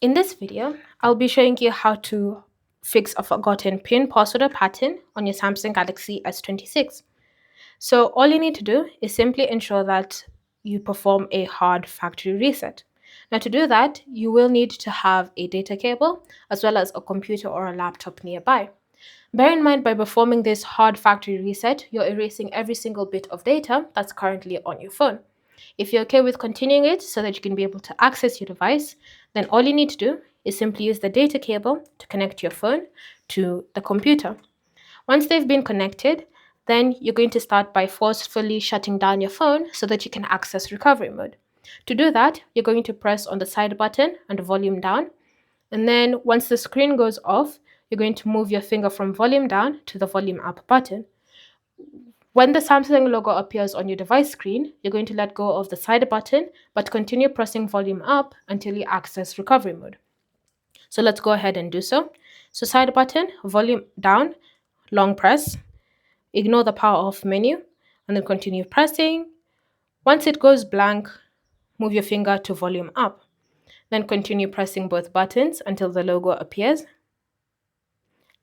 In this video, I'll be showing you how to fix a forgotten PIN, password, or pattern on your Samsung Galaxy S26. So all you need to do is simply ensure that you perform a hard factory reset. Now to do that, you will need to have a data cable as well as a computer or a laptop nearby. Bear in mind, by performing this hard factory reset, you're erasing every single bit of data that's currently on your phone. If you're okay with continuing it so that you can be able to access your device, then all you need to do is simply use the data cable to connect your phone to the computer. Once they've been connected, then you're going to start by forcefully shutting down your phone so that you can access recovery mode. To do that, you're going to press on the side button and volume down. And then once the screen goes off, you're going to move your finger from volume down to the volume up button. When the Samsung logo appears on your device screen, you're going to let go of the side button but continue pressing volume up until you access recovery mode. So let's go ahead and do so. So side button, volume down, long press, ignore the power off menu, and then continue pressing. Once it goes blank, move your finger to volume up. Then continue pressing both buttons until the logo appears.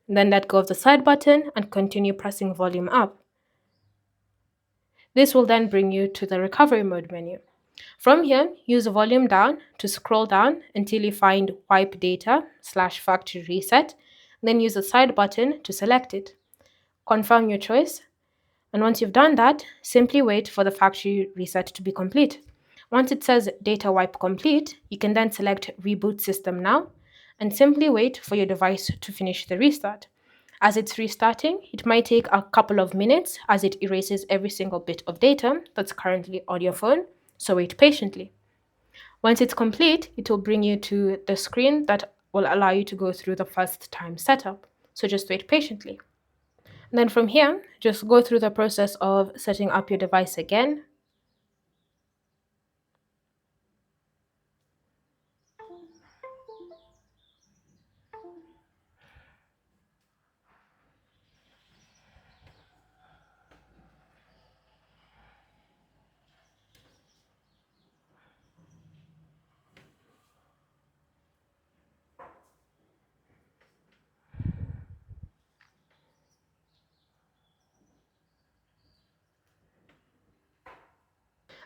Then let go of the side button and continue pressing volume up. This will then bring you to the recovery mode menu. From here, use volume down to scroll down until you find wipe data/factory reset. Then use the side button to select it. Confirm your choice. And once you've done that, simply wait for the factory reset to be complete. Once it says data wipe complete, you can then select reboot system now and simply wait for your device to finish the restart. As it's restarting, it might take a couple of minutes as it erases every single bit of data that's currently on your phone, so wait patiently. Once it's complete, it will bring you to the screen that will allow you to go through the first time setup, so just wait patiently. And then from here, just go through the process of setting up your device again.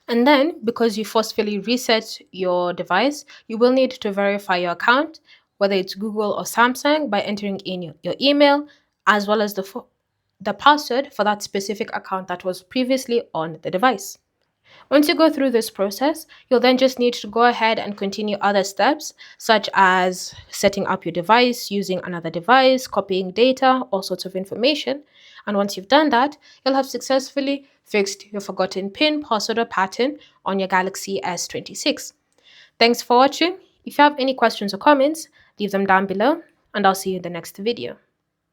And then, because you forcefully reset your device, you will need to verify your account, whether it's Google or Samsung, by entering in your email as well as the password for that specific account that was previously on the device. Once you go through this process, you'll then just need to go ahead and continue other steps, such as setting up your device, using another device, copying data, all sorts of information. And once you've done that, you'll have successfully fixed your forgotten PIN, password, or pattern on your Galaxy S26. Thanks for watching. If you have any questions or comments, leave them down below, and I'll see you in the next video.